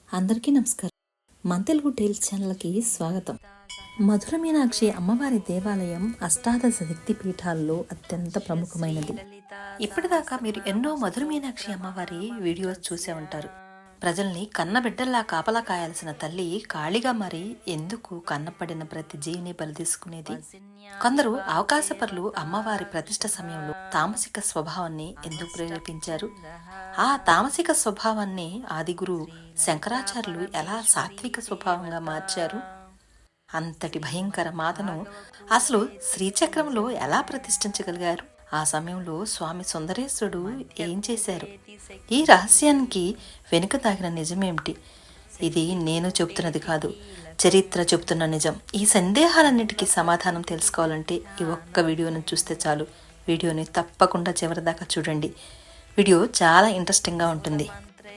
అందరికీ నమస్కారం. మన తెలుగు టైల్స్ ఛానల్కి స్వాగతం. మధుర మీనాక్షి అమ్మవారి దేవాలయం అష్టాదశ శక్తి పీఠాల్లో అత్యంత ప్రముఖమైనది. ఇప్పటిదాకా మీరు ఎన్నో మధుర మీనాక్షి అమ్మవారి వీడియోస్ చూసే ఉంటారు. ప్రజల్ని కన్నబిడ్డల్లా కాపలా కాయాల్సిన తల్లి ఖాళీగా మరి ఎందుకు కన్నపడిన ప్రతి జీవిని బలి తీసుకునేది? కొందరు అవకాశపరులు అమ్మవారి ప్రతిష్ఠ సమయంలో తామసిక స్వభావాన్ని ఎందుకు ప్రేరేపించారు? ఆ తామసిక స్వభావాన్ని ఆదిగురు శంకరాచార్యులు ఎలా సాత్విక స్వభావంగా మార్చారు? అంతటి భయంకర మాతను అసలు శ్రీచక్రంలో ఎలా ప్రతిష్ఠించగలిగారు? ఆ సమయంలో స్వామి సుందరేశ్వరుడు ఏం చేశారు? ఈ రహస్యానికి వెనుక దాగిన నిజమేమిటి? ఇది నేను చెబుతున్నది కాదు, చరిత్ర చెబుతున్న నిజం. ఈ సందేహాలన్నిటికీ సమాధానం తెలుసుకోవాలంటే ఈ ఒక్క వీడియోను చూస్తే చాలు. వీడియోని తప్పకుండా చివరిదాకా చూడండి. వీడియో చాలా ఇంట్రెస్టింగ్గా ఉంటుంది.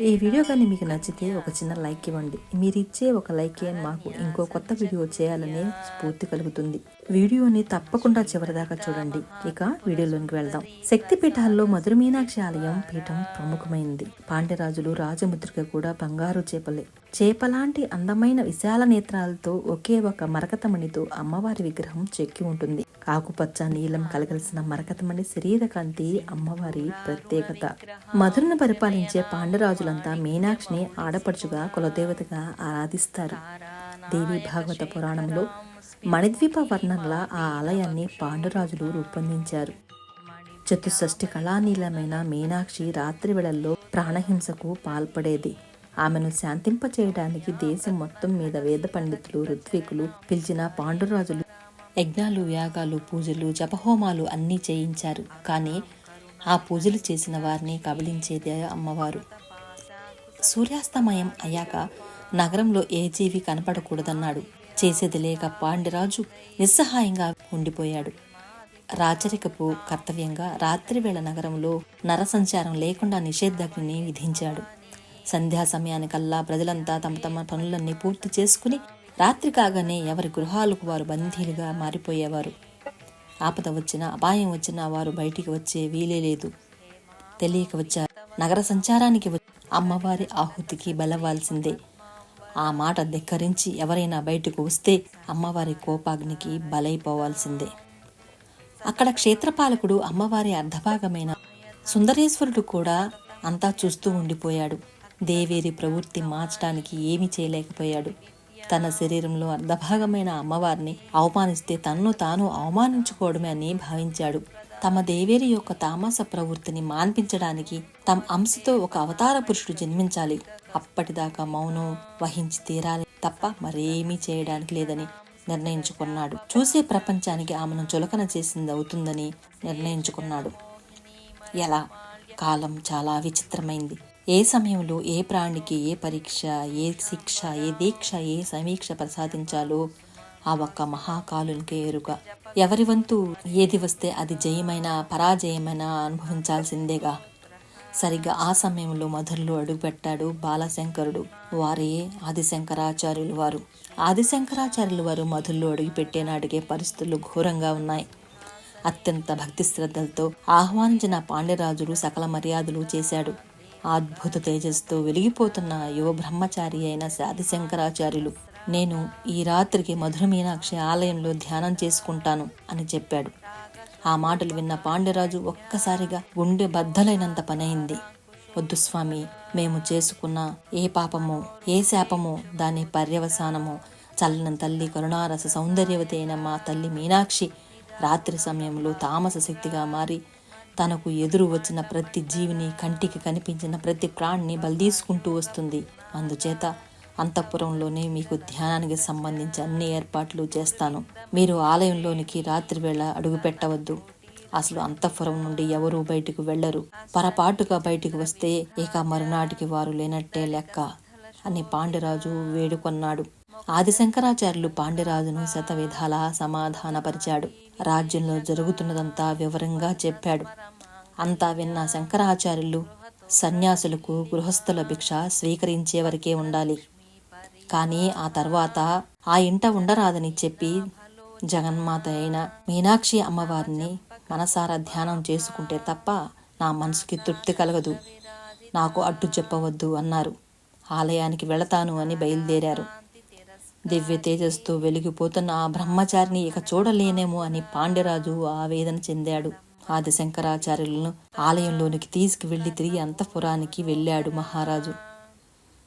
ఈ వీడియో కానీ మీకు నచ్చితే ఒక చిన్న లైక్ ఇవ్వండి. మీరు ఇచ్చే ఒక లైకే మాకు ఇంకో కొత్త వీడియో చేయాలనే స్ఫూర్తి కలుగుతుంది. వీడియోని తప్పకుండా చివరిదాకా చూడండి. ఇక వీడియోలోనికి వెళ్దాం. శక్తి పీఠాల్లో మధుర మీనాక్షి ఆలయం పీఠం ప్రముఖమైంది. పాండ్యరాజులు రాజముద్రిక కూడా బంగారు చేపలే. చేపలాంటి అందమైన విశాల నేత్రాలతో ఒకే ఒక మరకతమణితో అమ్మవారి విగ్రహం చెక్కి ఉంటుంది. ఆకుపచ్చ నీలం కలగలిసిన మరకతమణి శరీర కాంతి అమ్మవారి ప్రత్యేకత. మధురను పరిపాలించే పాండ్యరాజులంతా మీనాక్షిని ఆడపడుచుగా కులదేవతగా ఆరాధిస్తారు. దేవి భాగవత పురాణంలో మణిద్వీప వర్ణంలా ఆ ఆలయాన్ని పాండురాజులు రూపొందించారు. చతుషష్ఠి కళానీలమైన మీనాక్షి రాత్రి వేళల్లో ప్రాణహింసకు పాల్పడేది. ఆమెను శాంతింపచేయడానికి దేశం మొత్తం మీద వేద పండితులు ఋత్వికులు పిలిచిన పాండురాజులు యజ్ఞాలు యాగాలు పూజలు జపహోమాలు అన్నీ చేయించారు. కానీ ఆ పూజలు చేసిన వారిని కబళించేదే అమ్మవారు. సూర్యాస్తమయం అయ్యాక నగరంలో ఏ జీవి కనపడకూడదన్నాడు. చేసేది లేక పాండ్యరాజు నిస్సహాయంగా ఉండిపోయాడు. రాచరికపు కర్తవ్యంగా రాత్రివేళ నగరంలో నరసంచారం లేకుండా నిషేధాగ్నిని విధించాడు. సంధ్యా సమయానికల్లా ప్రజలంతా తమ తమ పనులన్నీ పూర్తి చేసుకుని రాత్రి కాగానే ఎవరి గృహాలకు వారు బందీలుగా మారిపోయేవారు. ఆపద వచ్చినా అపాయం వచ్చినా వారు బయటికి వచ్చే వీలే లేదు. తెలియక వచ్చారు. నగర సంచారానికి అమ్మవారి ఆహుతికి బలవాల్సిందే. ఆ మాట ధిక్కరించి ఎవరైనా బయటకు వస్తే అమ్మవారి కోపాగ్నికి బలైపోవాల్సిందే. అక్కడ క్షేత్రపాలకుడు అమ్మవారి అర్ధభాగమైన సుందరేశ్వరుడు కూడా అంతా చూస్తూ ఉండిపోయాడు. దేవేరి ప్రవృత్తి మార్చడానికి ఏమీ చేయలేకపోయాడు. తన శరీరంలో అర్ధభాగమైన అమ్మవారిని అవమానిస్తే తన్ను తాను అవమానించుకోవడమే అని భావించాడు. తమ దేవేరి యొక్క తామస ప్రవృత్తిని మాన్పించడానికి తమ అంశతో ఒక అవతార పురుషుడు జన్మించాలి. అప్పటిదాకా మౌనం వహించి తీరాలి తప్ప మరేమీ చేయడానికి లేదని నిర్ణయించుకున్నాడు. చూసే ప్రపంచానికి ఆమెను చులకన చేసింది అవుతుందని నిర్ణయించుకున్నాడు. ఎలా? కాలం చాలా విచిత్రమైంది. ఏ సమయంలో ఏ ప్రాణికి ఏ పరీక్ష, ఏ శిక్ష, ఏ దీక్ష, ఏ సమీక్ష ప్రసాదించాలో ఆ ఒక్క మహాకాలునికే ఎరుక. ఎవరి వంతు ఏది వస్తే అది జయమైనా పరాజయమైనా అనుభవించాల్సిందేగా. సరిగ్గా ఆ సమయంలో మధురలో అడుగుపెట్టాడు బాలశంకరుడు. వారే ఆదిశంకరాచార్యులు వారు. ఆదిశంకరాచార్యులు వారు మధురలో అడుగుపెట్టే నాటికే పరిస్థితులు ఘోరంగా ఉన్నాయి. అత్యంత భక్తి శ్రద్ధలతో ఆహ్వానించిన పాండ్యరాజులు సకల మర్యాదలు చేశాడు. అద్భుత తేజస్తో వెలిగిపోతున్న యువ బ్రహ్మచారి అయిన ఆదిశంకరాచార్యులు, నేను ఈ రాత్రికి మధుర మీనాక్షి ఆలయంలో ధ్యానం చేసుకుంటాను అని చెప్పాడు. ఆ మాటలు విన్న పాండ్యరాజు ఒక్కసారిగా గుండె బద్దలైనంత పనైంది. వద్దు స్వామి, మేము చేసుకున్న ఏ పాపమో ఏ శాపమో దాని పర్యవసానమో చల్లని తల్లి కరుణారస సౌందర్యవతి అయిన మా తల్లి మీనాక్షి రాత్రి సమయంలో తామస శక్తిగా మారి తనకు ఎదురు వచ్చిన ప్రతి జీవిని, కంటికి కనిపించిన ప్రతి ప్రాణిని బలిదీసుకుంటూ వస్తుంది. అందుచేత అంతఃపురంలోనే మీకు ధ్యానానికి సంబంధించి అన్ని ఏర్పాట్లు చేస్తాను. మీరు ఆలయంలోనికి రాత్రి వేళ అడుగు పెట్టవద్దు. అసలు అంతఃపురం నుండి ఎవరూ బయటకు వెళ్లరు. పొరపాటుగా బయటికి వస్తే ఇక మరునాటికి వారు లేనట్టే లెక్క అని పాండ్యరాజు వేడుకొన్నాడు. ఆదిశంకరాచార్యులు పాండ్యరాజును శతవిధాలా సమాధానపరిచాడు. రాజ్యంలో జరుగుతున్నదంతా వివరంగా చెప్పాడు. అంతా విన్న శంకరాచార్యులు సన్యాసులకు గృహస్థుల భిక్ష స్వీకరించే వరకే ఉండాలి, కానీ ఆ తర్వాత ఆ ఇంట ఉండరాదని చెప్పి జగన్మాత అయిన మీనాక్షి అమ్మవారిని మనసారా ధ్యానం చేసుకుంటే తప్ప నా మనసుకి తృప్తి కలగదు. నాకు అడ్డు చెప్పవద్దు అన్నారు. ఆలయానికి వెళతాను అని బయలుదేరారు. దివ్య తేజస్తో వెలిగిపోతున్న ఆ బ్రహ్మచారిని ఇక చూడలేనేమో అని పాండ్యరాజు ఆవేదన చెందాడు. ఆదిశంకరాచార్యులను ఆలయంలోనికి తీసుకువెళ్లి తిరిగి అంతఃపురానికి వెళ్ళాడు మహారాజు.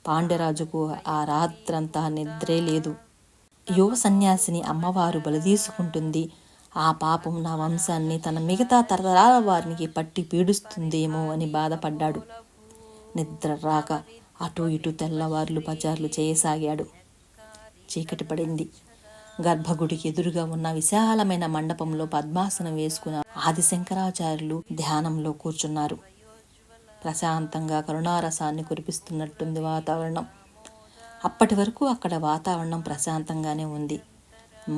పాండ్యరాజుకు ఆ రాత్రంతా నిద్రే లేదు. యువ సన్యాసిని అమ్మవారు బలిదీసుకుంటుంది, ఆ పాపం నా వంశాన్ని తన మిగతా తరతరాల వారికి పట్టి పీడిస్తుందేమో అని బాధపడ్డాడు. నిద్ర రాక అటూ ఇటూ తెల్లవార్లు బజార్లు చేయసాగాడు. చీకటి పడింది. గర్భగుడికి ఎదురుగా ఉన్న విశాలమైన మండపంలో పద్మాసనం వేసుకున్న ఆదిశంకరాచార్యులు ధ్యానంలో కూర్చున్నారు. ప్రశాంతంగా కరుణారసాన్ని కురిపిస్తున్నట్టుంది వాతావరణం. అప్పటి వరకు అక్కడ వాతావరణం ప్రశాంతంగానే ఉంది.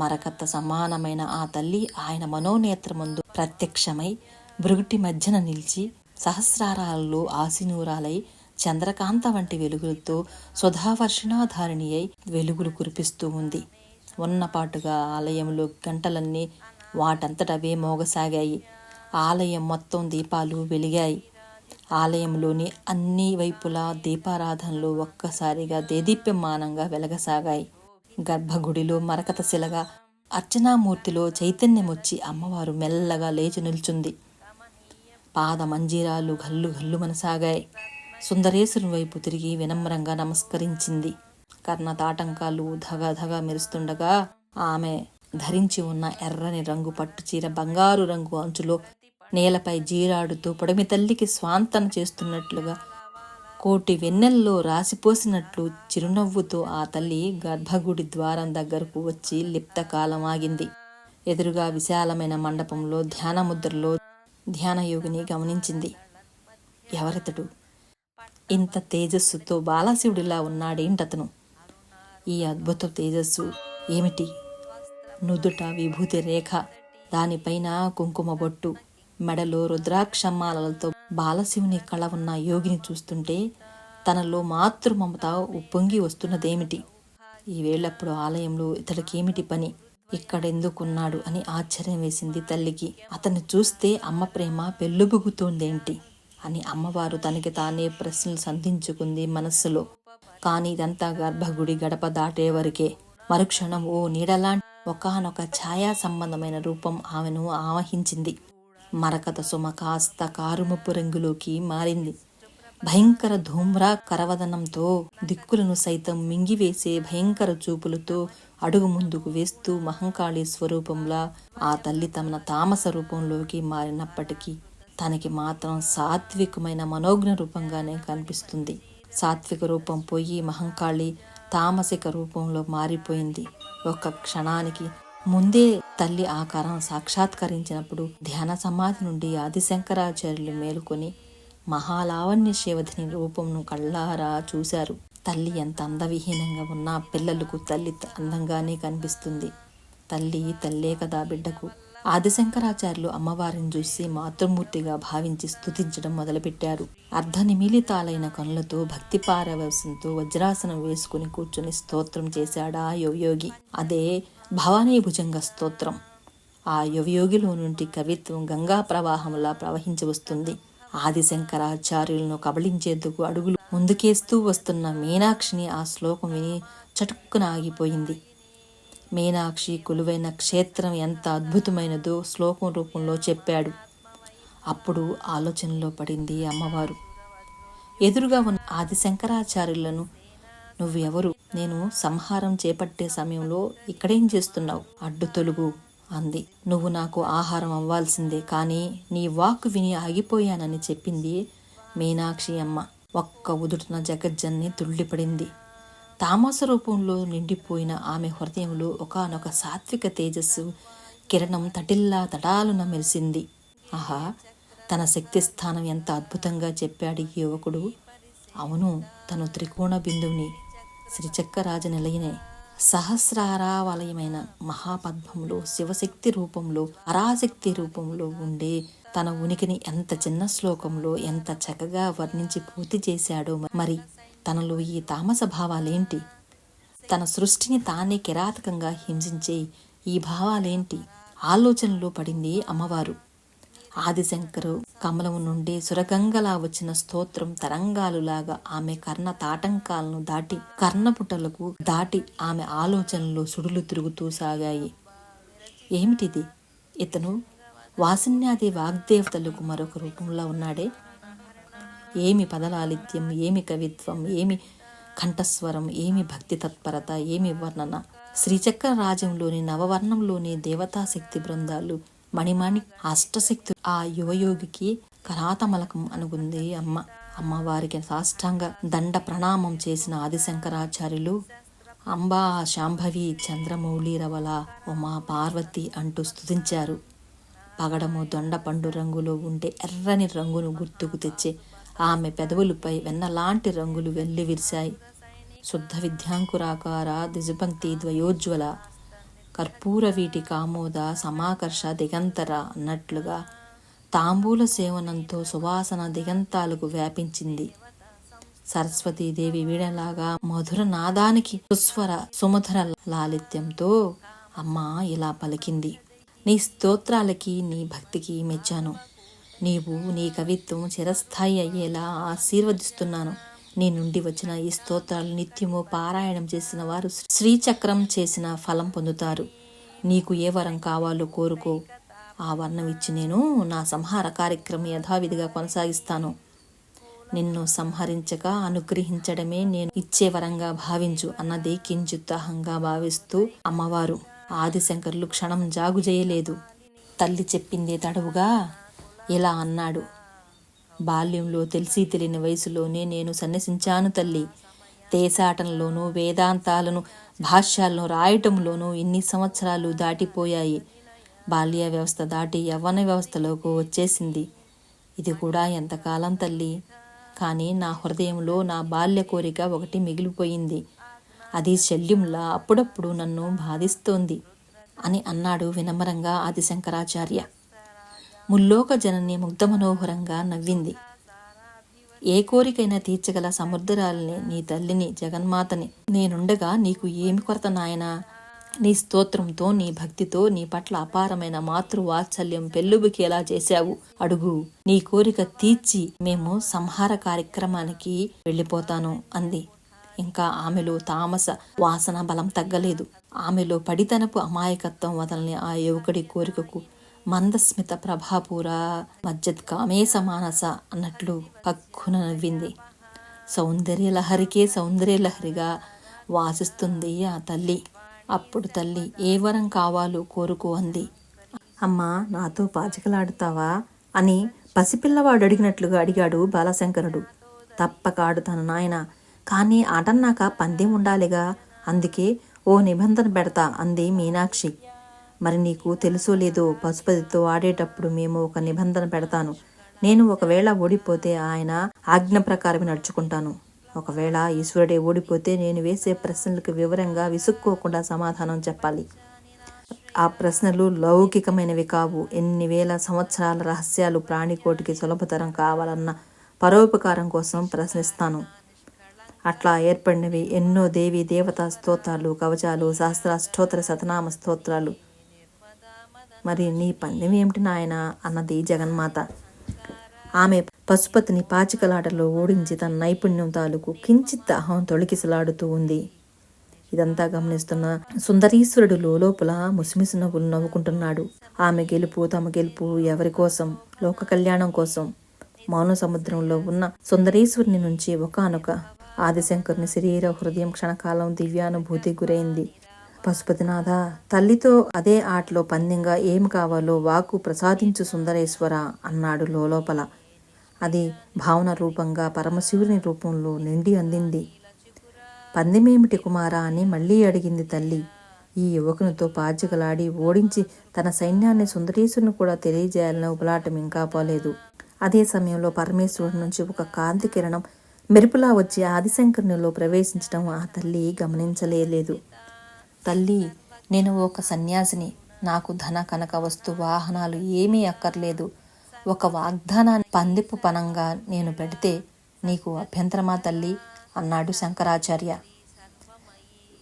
మరకత్త సమానమైన ఆ తల్లి ఆయన మనోనేత్ర ముందు ప్రత్యక్షమై భృగుటి మధ్యన నిలిచి సహస్రారాలలో ఆశీనూరాలై చంద్రకాంత వంటి వెలుగులతో సుధావర్షణాధారిణి అయి వెలుగులు కురిపిస్తూ ఉంది. ఉన్నపాటుగా ఆలయంలో గంటలన్నీ వాటంతటవే మోగసాగాయి. ఆలయం మొత్తం దీపాలు వెలిగాయి. ఆలయంలోని అన్ని వైపులా దీపారాధనలు ఒక్కసారిగా దేదీప్యమానంగా వెలగసాగాయి. గర్భగుడిలో మరకత శిలగా అర్చనామూర్తిలో చైతన్యమొచ్చి అమ్మవారు మెల్లగా లేచి నిల్చుంది. పాద మంజీరాలు గల్లు గల్లు మనసాగాయి. సుందరేశ్వరుని వైపు తిరిగి వినమ్రంగా నమస్కరించింది. కర్ణతాటంకాలు ధగధగా మెరుస్తుండగా ఆమె ధరించి ఉన్న ఎర్రని రంగు పట్టుచీర బంగారు రంగు అంచులో నేలపై జీరాడుతూ పొడమి తల్లికి స్వాంతన చేస్తున్నట్లుగా కోటి వెన్నెల్లో రాసిపోసినట్లు చిరునవ్వుతో ఆ తల్లి గర్భగుడి ద్వారం దగ్గరకు వచ్చి లిప్తకాలం ఆగింది. ఎదురుగా విశాలమైన మండపంలో ధ్యానముద్రలో ధ్యానయోగిని గమనించింది. ఎవరితడు? ఇంత తేజస్సుతో బాలశివుడిలా ఉన్నాడేంటతను? ఈ అద్భుత తేజస్సు ఏమిటి? నుదుట విభూతి రేఖ, దానిపైన కుంకుమ బొట్టు, మెడలో రుద్రాక్షమాలలతో బాలశివుని కళ ఉన్న యోగిని చూస్తుంటే తనలో మాతృమమత ఉప్పొంగి వస్తున్నదేమిటి? ఈ వేళప్పుడు ఆలయంలో ఇతడికేమిటి పని? ఇక్కడెందుకున్నాడు అని ఆశ్చర్యం వేసింది తల్లికి. అతన్ని చూస్తే అమ్మ ప్రేమ పెళ్ళుబుగుతోందేంటి అని అమ్మవారు తనకి తానే ప్రశ్నలు సంధించుకుంది మనస్సులో. కానీ ఇదంతా గర్భగుడి గడప దాటే వరకే. మరుక్షణం ఓ నీడలాంటి ఒకానొక ఛాయా సంబంధమైన రూపం ఆమెను ఆవహించింది. మరకత సుమ కాస్త కారుమప్పు రంగులోకి మారింది. భయంకర ధూమ్ర కరవదనంతో దిక్కులను సైతం మింగివేసే భయంకర చూపులతో అడుగు ముందుకు వేస్తూ మహంకాళి స్వరూపంలా ఆ తల్లి తమ తామస రూపంలోకి మారినప్పటికీ తనకి మాత్రం సాత్వికమైన మనోజ్ఞ రూపంగానే కనిపిస్తుంది. సాత్విక రూపం పోయి మహంకాళి తామసిక రూపంలో మారిపోయింది. ఒక్క క్షణానికి ముందే తల్లి ఆకారం సాక్షాత్కరించినప్పుడు ధ్యాన సమాధి నుండి ఆదిశంకరాచార్యులు మేలుకొని మహాలావణ్య శివధిని రూపంను కళ్ళారా చూశారు. తల్లి ఎంత అందవిహీనంగా ఉన్నా పిల్లలకు తల్లి అందంగానే కనిపిస్తుంది. తల్లి తల్లే కదా బిడ్డకు. ఆదిశంకరాచార్యులు అమ్మవారిని చూసి మాతృమూర్తిగా భావించి స్తుతించడం మొదలుపెట్టారు. అర్ధనిమీలితాలైన కనులతో భక్తి పారవశంతో వజ్రాసనం వేసుకుని కూర్చుని స్తోత్రం చేశాడా యువయోగి. అదే భవానీ భుజంగ స్తోత్రం. ఆ యువయోగిలో నుండి కవిత్వం గంగా ప్రవాహంలా ప్రవహించి వస్తుంది. ఆదిశంకరాచార్యులను కబళించేందుకు అడుగులు ముందుకేస్తూ వస్తున్న మీనాక్షిని ఆ శ్లోకం విని చటుక్కున ఆగిపోయింది. మీనాక్షి కొలువైన క్షేత్రం ఎంత అద్భుతమైనదో శ్లోకం రూపంలో చెప్పాడు. అప్పుడు ఆలోచనలో పడింది అమ్మవారు. ఎదురుగా ఉన్న ఆదిశంకరాచార్యులను, నువ్వు ఎవరు? నేను సంహారం చేపట్టే సమయంలో ఇక్కడేం చేస్తున్నావు? అడ్డు తొలుగు అంది. నువ్వు నాకు ఆహారం అవ్వాల్సిందే, కానీ నీ వాక్కు విని ఆగిపోయానని చెప్పింది మీనాక్షి అమ్మ. ఒక్క ఉదుటున జగజ్జన్ని తుళ్ళిపడింది. తామస రూపంలో నిండిపోయిన ఆమె హృదయంలో ఒకానొక సాత్విక తేజస్సు కిరణం తటిల్లా తటాలున మెరిసింది. ఆహా, తన శక్తి స్థానం ఎంత అద్భుతంగా చెప్పాడు ఈ యువకుడు. అవును, తను త్రికోణ బిందువుని, శ్రీచక్రరాజ నిలయనే. సహస్రారావలయమైన మహాపద్మంలో శివశక్తి రూపంలో పరాశక్తి రూపంలో ఉండే తన ఉనికిని ఎంత చిన్న శ్లోకంలో ఎంత చక్కగా వర్ణించి పూర్తి చేశాడో. మరి తనలో ఈ తామస భావాలేంటి? తన సృష్టిని తానే కిరాతకంగా హింసించే ఈ భావాలేంటి? ఆలోచనలో పడింది అమ్మవారు. ఆదిశంకరు కమలము నుండి సురగంగలా వచ్చిన స్తోత్రం తరంగాలులాగా ఆమె కర్ణ తాటంకాలను దాటి కర్ణపుటలకు దాటి ఆమె ఆలోచనలు సుడులు తిరుగుతూ సాగాయి. ఏమిటిది? ఇతను వాసిన్యాది వాగ్దేవతలకు మరొక రూపంలో ఉన్నాడే. ఏమి పదలాలిత్యం, ఏమి కవిత్వం, ఏమి కంఠస్వరం, ఏమి భక్తి తత్పరత, ఏమి వర్ణన. శ్రీచక్ర రాజ్యంలోని నవవర్ణంలోని దేవతాశక్తి బృందాలు, మణిమాణి అష్టశక్తులు ఆ యువయోగికి కరాతమలకం అనుకుంది అమ్మ. అమ్మవారికి సాష్టాంగ దండ ప్రణామం చేసిన ఆదిశంకరాచార్యులు అంబా, శాంభవి, చంద్రమౌళి, రవల, ఉమా, పార్వతి అంటూ స్తుతించారు. పగడము దొండ పండు రంగులో ఉండే ఎర్రని రంగును గుర్తుకు తెచ్చే ఆమె పెదవులపై వెన్నలాంటి రంగులు వెల్లి విరిశాయి. శుద్ధ విద్యాంకురాకార దిజపంక్తి ద్వయోజ్వల కర్పూర వీటి కామోద సమాకర్ష దిగంతర అన్నట్లుగా తాంబూల సేవనంతో సువాసన దిగంతాలకు వ్యాపించింది. సరస్వతీదేవి వీణలాగా మధుర నాదానికి సుస్వర సుమధుర లాలిత్యంతో అమ్మ ఇలా పలికింది. నీ స్తోత్రాలకి, నీ భక్తికి మెచ్చాను. నీవు నీ కవిత్వం చిరస్థాయి అయ్యేలా ఆశీర్వదిస్తున్నాను. నీ నుండి వచ్చిన ఈ స్తోత్రాలు నిత్యము పారాయణం చేసిన వారు శ్రీచక్రం చేసిన ఫలం పొందుతారు. నీకు ఏ వరం కావాలో కోరుకో. ఆ వర్ణం ఇచ్చి నేను నా సంహార కార్యక్రమం యథావిధిగా కొనసాగిస్తాను. నిన్ను సంహరించక అనుగ్రహించడమే నేను ఇచ్చే వరంగా భావించు అన్నది కించిత్తాహంగా భావిస్తూ అమ్మవారు. ఆదిశంకరులు క్షణం జాగు చేయలేదు. తల్లి చెప్పిందే తడవుగా ఇలా అన్నాడు. బాల్యంలో తెలిసి తెలియని వయసులోనే నేను సన్యసించాను తల్లి. దేశాటంలోనూ వేదాంతాలను భాష్యాలను రాయటంలోనూ ఇన్ని సంవత్సరాలు దాటిపోయాయి. బాల్య వ్యవస్థ దాటి యవ్వన వ్యవస్థలోకి వచ్చేసింది. ఇది కూడా ఎంతకాలం తల్లి. కానీ నా హృదయంలో నా బాల్య కోరిక ఒకటి మిగిలిపోయింది. అది శల్యంలా అప్పుడప్పుడు నన్ను బాధిస్తోంది అని అన్నాడు వినమ్రంగా ఆదిశంకరాచార్య. ముల్లోక జనని ముగ్ధ మనోహరంగా నవ్వింది. ఏ కోరికైనా తీర్చగల సముద్రాలని, నీ తల్లిని, జగన్మాతని నేనుండగా నీకు ఏమి కొరత నాయనా? నీ స్తోత్రంతో, నీ భక్తితో నీ పట్ల అపారమైన మాతృవాత్సల్యం పెళ్ళుబికేలా చేశావు. అడుగు, నీ కోరిక తీర్చి మేము సంహార కార్యక్రమానికి వెళ్ళిపోతాను అంది. ఇంకా ఆమెలో తామస వాసన బలం తగ్గలేదు. ఆమెలో పడితనపు అమాయకత్వం వదలని ఆ యువకుడి కోరికకు మందస్మిత ప్రభాపూర మజ్జత్ కామేశ మానస అన్నట్లు కక్కున నవ్వింది. సౌందర్యలహరికే సౌందర్యలహరిగా వాసిస్తుంది ఆ తల్లి. అప్పుడు తల్లి ఏ వరం కావాలో కోరుకో అంది. అమ్మా, నాతో పాచికలాడుతావా అని పసిపిల్లవాడు అడిగినట్లుగా అడిగాడు బాలశంకరుడు. తప్పక ఆడుతాను నాయన, కానీ ఆటన్నాక పందెం ఉండాలిగా, అందుకే ఓ నిబంధన పెడతా అంది మీనాక్షి. మరి నీకు తెలుసో లేదో, పశుపతితో ఆడేటప్పుడు మేము ఒక నిబంధన పెడతాను. నేను ఒకవేళ ఓడిపోతే ఆయన ఆజ్ఞ ప్రకారమే నడుచుకుంటాను. ఒకవేళ ఈశ్వరుడే ఓడిపోతే నేను వేసే ప్రశ్నలకు వివరంగా విసుక్కోకుండా సమాధానం చెప్పాలి. ఆ ప్రశ్నలు లౌకికమైనవి కావు. ఎన్ని వేల సంవత్సరాల రహస్యాలు ప్రాణికోటికి సులభతరం కావాలన్న పరోపకారం కోసం ప్రశ్నిస్తాను. అట్లా ఏర్పడినవి ఎన్నో దేవీ దేవతా స్తోత్రాలు, కవచాలు, సహస్రాష్టోత్తర శతనామ స్తోత్రాలు. మరి నీ పందెం ఏమిటి నాయన అన్నది జగన్మాత. ఆమె పశుపతిని పాచికలాటలో ఓడించి తన నైపుణ్యం తాలూకు కించిత్ అహం తొలికిసలాడుతూ ఉంది. ఇదంతా గమనిస్తున్న సుందరీశ్వరుడు లోపల ముసిమిసి నవ్వులు నవ్వుకుంటున్నాడు. ఆమె గెలుపు, తమ గెలుపు ఎవరి కోసం? లోక కళ్యాణం కోసం. మౌన సముద్రంలో ఉన్న సుందరీశ్వరుని నుంచి ఒకానొక ఆదిశంకరుని శరీర హృదయం క్షణకాలం దివ్యానుభూతి గురైంది. పశుపతినాథ, తల్లితో అదే ఆటలో పందెంగా ఏమి కావాలో వాక్కు ప్రసాదించు సుందరేశ్వర అన్నాడు లోపల. అది భావన రూపంగా పరమశివుని రూపంలో నిండి అందింది. పందెమేమిటి కుమారా అని మళ్ళీ అడిగింది తల్లి. ఈ యువకునితో పాచికలాడి ఓడించి తన సైన్యాన్ని సుందరేశ్వరుని కూడా తెలియజేయాలని ఉపలాటం ఇంకా పోలేదు. అదే సమయంలో పరమేశ్వరుడి నుంచి ఒక కాంతి కిరణం మెరుపులా వచ్చి ఆదిశంకరునిలో ప్రవేశించడం ఆ తల్లి గమనించలేదు. తల్లి, నేను ఒక సన్యాసిని. నాకు ధన కనక వస్తు వాహనాలు ఏమీ అక్కర్లేదు. ఒక వాగ్దానాన్ని పందిపు పనంగా నేను పెడితే నీకు అభ్యంతరమా తల్లి అన్నాడు శంకరాచార్య.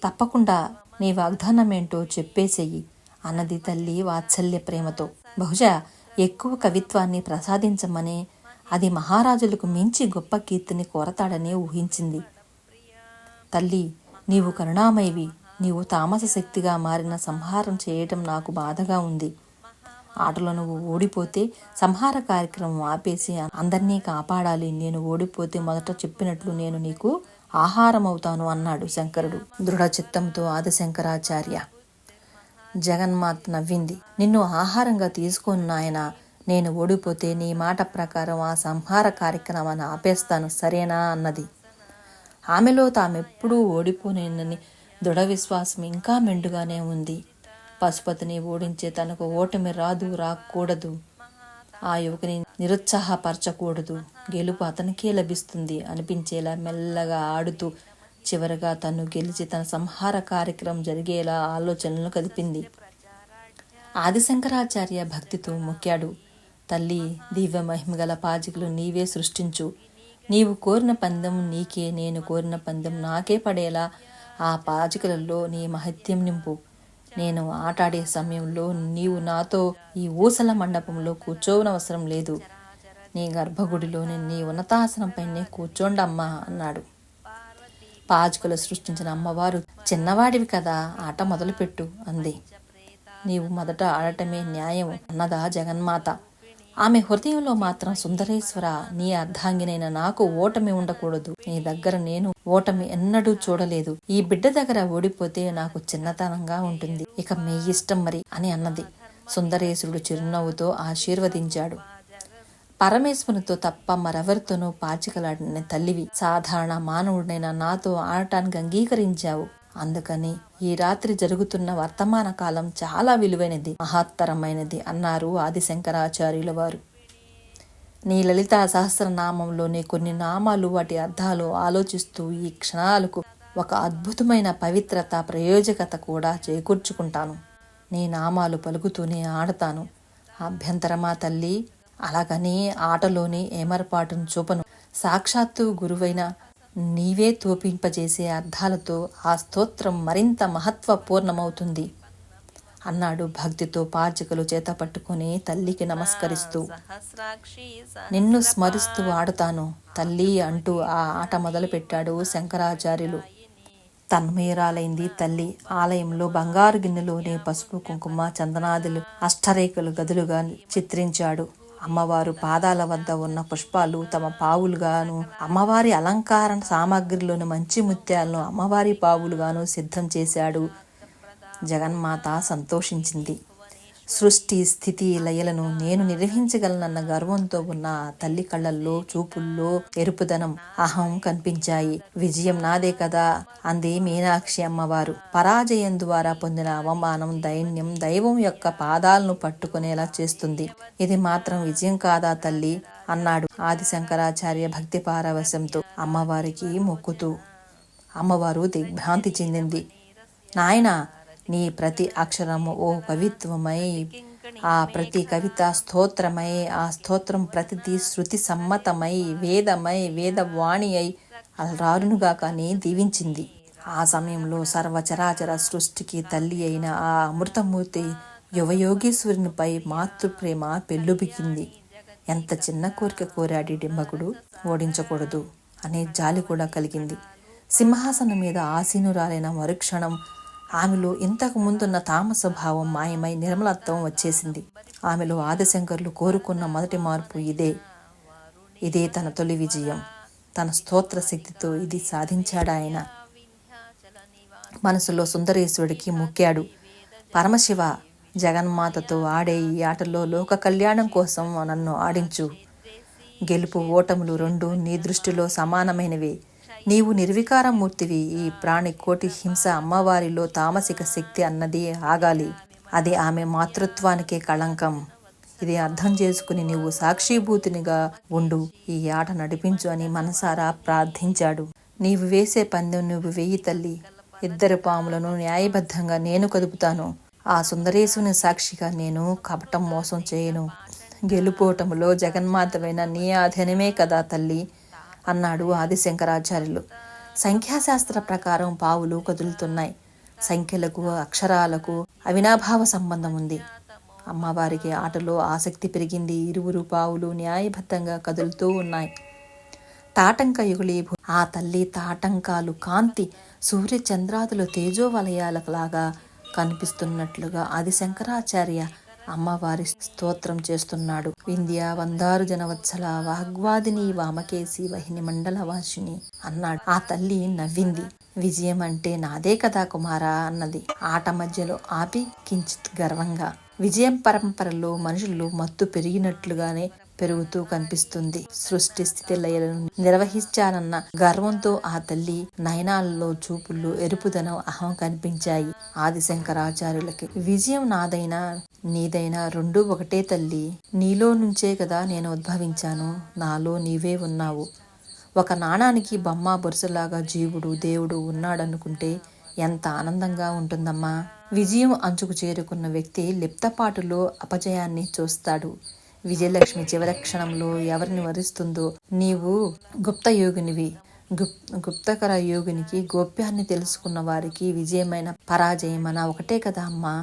తప్పకుండా నీ వాగ్దానం ఏంటో చెప్పేసేయి అన్నది తల్లి వాత్సల్య ప్రేమతో. బహుశా ఎక్కువ కవిత్వాన్ని ప్రసాదించమని, అది మహారాజులకు మించి గొప్ప కీర్తిని కోరతాడని ఊహించింది. తల్లి, నీవు కరుణామయివి. నీవు తామస శక్తిగా మారిన సంహారం చేయటం నాకు బాధగా ఉంది. ఆటలో నువ్వు ఓడిపోతే సంహార కార్యక్రమం ఆపేసి అందరినీ కాపాడాలి. నేను ఓడిపోతే మొదట చెప్పినట్లు నేను నీకు ఆహారం అవుతాను అన్నాడు శంకరుడు దృఢ చిత్తంతో. ఆదిశంకరాచార్య. జగన్మాత నవ్వింది. నిన్ను ఆహారంగా తీసుకొని నాయన, నేను ఓడిపోతే నీ మాట ప్రకారం ఆ సంహార కార్యక్రమాన్ని ఆపేస్తాను, సరేనా అన్నది. ఆమెలో తామెప్పుడూ ఓడిపోనేనని దృఢ విశ్వాసం ఇంకా మెండుగానే ఉంది. పశుపతిని ఓడించే తనకు ఓటమి రాకూడదు. ఆ యువకుని నిరుత్సాహపరచకూడదు. గెలుపు అతనికే లభిస్తుంది అనిపించేలా మెల్లగా ఆడుతూ చివరగా తను గెలిచి తన సంహార కార్యక్రమం జరిగేలా ఆలోచనలు కదిపింది. ఆదిశంకరాచార్య భక్తితో మొక్కాడు. తల్లి, దివ్య మహిమగల పాచికలు నీవే సృష్టించు. నీవు కోరిన పందెం నీకే, నేను కోరిన పందెం నాకే పడేలా ఆ పాచికలలో నీ మహత్యం నింపు. నేను ఆటాడే సమయంలో నీవు నాతో ఈ ఊసల మండపంలో కూర్చోవనవసరం లేదు. నీ గర్భగుడిలోని నీ ఉన్నతాసనంపైనే కూర్చోండమ్మా అన్నాడు. పాచికలు సృష్టించిన అమ్మవారు, చిన్నవాడివి కదా, ఆట మొదలుపెట్టు అంది. నీవు మొదట ఆడటమే న్యాయం అన్నదా జగన్మాత. ఆమె హృదయంలో మాత్రం, సుందరేశ్వర, నీ అర్ధాంగినైన నాకు ఓటమి ఉండకూడదు. నీ దగ్గర నేను ఓటమి ఎన్నడూ చూడలేదు. ఈ బిడ్డ దగ్గర ఓడిపోతే నాకు చిన్నతనంగా ఉంటుంది. ఇక మీ ఇష్టం మరి అని అన్నది. సుందరేశ్వరుడు చిరునవ్వుతో ఆశీర్వదించాడు. పరమేశ్వరునితో తప్ప మరెవరితోనూ పాచికలాడిన తల్లివి. సాధారణ మానవుడైన నాతో ఆడటానికి అంగీకరించావు. అందుకని ఈ రాత్రి జరుగుతున్న వర్తమాన కాలం చాలా విలువైనది, మహత్తరమైనది అన్నారు ఆదిశంకరాచార్యుల వారు. నీ లలితా సహస్రనామంలోని కొన్ని నామాలు, వాటి అర్థాలు ఆలోచిస్తూ ఈ క్షణాలకు ఒక అద్భుతమైన పవిత్రత, ప్రయోజకత కూడా చేకూర్చుకుంటాను. నీ నామాలు పలుకుతూనే ఆడతాను. అభ్యంతరమా తల్లి? అలాగని ఆటలోని ఏమరపాటును చూపను. సాక్షాత్తు గురువైన నీవే తోపింపజేసే అర్థాలతో ఆ స్తోత్రం మరింత మహత్వపూర్ణమవుతుంది అన్నాడు భక్తితో పాచికలు చేత పట్టుకుని తల్లికి నమస్కరిస్తూ. నిన్ను స్మరిస్తూ ఆడుతాను తల్లి అంటూ ఆ ఆట మొదలుపెట్టాడు శంకరాచార్యులు. తన్మయురాలైంది తల్లి. ఆలయంలో బంగారు గిన్నెలోనే పసుపు, కుంకుమ, చందనాదులు అష్టరేఖలు గదులుగా చిత్రించాడు. అమ్మవారు పాదాల వద్ద ఉన్న పుష్పాలు తమ పావులుగాను, అమ్మవారి అలంకార సామాగ్రిలోని మంచి ముత్యాలను అమ్మవారి పావులుగాను సిద్ధం చేశాడు. జగన్మాత సంతోషించింది. సృష్టి స్థితి లయలను నేను నిర్వహించగలనన్న గర్వంతో ఉన్న తల్లి కళ్ళల్లో, చూపుల్లో ఎరుపుదనం, అహం కనిపించాయి. విజయం నాదే కదా అంది మీనాక్షి అమ్మవారు. పరాజయం ద్వారా పొందిన అవమానం, దైన్యం దైవం యొక్క పాదాలను పట్టుకునేలా చేస్తుంది. ఇది మాత్రం విజయం కాదా తల్లి అన్నాడు ఆదిశంకరాచార్య భక్తి పారవశ్యంతో అమ్మవారికి మొక్కుతూ. అమ్మవారు దిగ్భ్రాంతి చెందింది. నాయనా, నీ ప్రతి అక్షరము ఓ కవిత్వమై, ఆ ప్రతి కవిత స్తోత్రమై, ఆ స్తోత్రం ప్రతిదీ శృతి సమ్మతమై, వేదమై, వేదవాణి అయి అలరారునుగా కానీ దీవించింది. ఆ సమయంలో సర్వచరాచర సృష్టికి తల్లి అయిన ఆ అమృతమూర్తి యువయోగీశ్వరునిపై మాతృప్రేమ పెళ్ళుబికింది. ఎంత చిన్న కోరిక కోరాడి డింబకుడు, ఓడించకూడదు అనే జాలి కూడా కలిగింది. సింహాసనం మీద ఆసీనురాలైన మరుక్షణం ఆమెలో ఇంతకు ముందున్న తామస భావం మాయమై నిర్మలత్వం వచ్చేసింది. ఆమెలో ఆదిశంకరులు కోరుకున్న మొదటి మార్పు ఇదే తన తొలి విజయం. తన స్తోత్ర శక్తితో ఇది సాధించాడాయన. మనసులో సుందరేశ్వరుడికి మొక్కాడు. పరమశివ, జగన్మాతతో ఆడే ఈ ఆటలో లోక కళ్యాణం కోసం నన్ను ఆడించు. గెలుపు ఓటములు రెండూ నీ దృష్టిలో సమానమైనవే. నీవు నిర్వికారమూర్తివి. ఈ ప్రాణి కోటి హింస అమ్మవారిలో తామసిక శక్తి అన్నది ఆగాలి. అది ఆమె మాతృత్వానికే కళంకం. ఇది అర్థం చేసుకుని నీవు సాక్షిభూతినిగా ఉండు, ఈ ఆట నడిపించు అని మనసారా ప్రార్థించాడు. నీవు వేసే పందెం నువ్వు వేయి తల్లి. 2 పాములను న్యాయబద్ధంగా నేను కదుపుతాను. ఆ సుందరేశుని సాక్షిగా నేను కపటం మోసం చేయను. గెలుపోటములో జగన్మాతవైన నీ ఆధీనమే కదా తల్లి అన్నాడు ఆదిశంకరాచార్యులు. సంఖ్యాశాస్త్ర ప్రకారం పావులు కదులుతున్నాయి. సంఖ్యలకు, అక్షరాలకు అవినాభావ సంబంధం ఉంది. అమ్మవారికి ఆటలో ఆసక్తి పెరిగింది. ఇరువురు పావులు న్యాయబద్ధంగా కదులుతూ ఉన్నాయి. తాటంక యుగుళీభూ ఆ తల్లి తాటంకాలు కాంతి సూర్యచంద్రాదులు తేజోవలయాలలాగా కనిపిస్తున్నట్లుగా ఆదిశంకరాచార్య అమ్మవారి స్తోత్రం చేస్తున్నాడు. వింధ్య వందారు జనవత్సల వాగ్వాదిని వామకేసి వహిని మండల వాసిని అన్నాడు. ఆ తల్లి నవ్వింది. విజయం అంటే నాదే కదా కుమారా అన్నది ఆట మధ్యలో ఆపి కించిత్ గర్వంగా. విజయం పరంపరలో మనుషులు మత్తు పెరిగినట్లుగానే పెరుగుతూ కనిపిస్తుంది. సృష్టి స్థితి లయలను నిర్వహించాలన్న గర్వంతో ఆ తల్లి నయనాల్లో చూపుల్లో ఎరుపుదనం అహం కనిపించాయి ఆదిశంకరాచార్యులకి. విజయం నాదైనా నీదైనా రెండూ ఒకటే తల్లి. నీలో నుంచే కదా నేను ఉద్భవించాను. నాలో నీవే ఉన్నావు. ఒక నాణానికి బొమ్మ బొరుసలాగా జీవుడు దేవుడు ఉన్నాడనుకుంటే ఎంత ఆనందంగా ఉంటుందమ్మా. విజయం అంచుకు చేరుకున్న వ్యక్తి లిప్తపాటులో అపజయాన్ని చూస్తాడు. విజయలక్ష్మి చివరి క్షణంలో ఎవరిని వరిస్తుందో, నీవు గుప్తయోగినివి. గుప్తకర యోగినికి గోప్యాన్ని తెలుసుకున్న వారికి విజయమైన పరాజయమన ఒకటే కదా అమ్మా.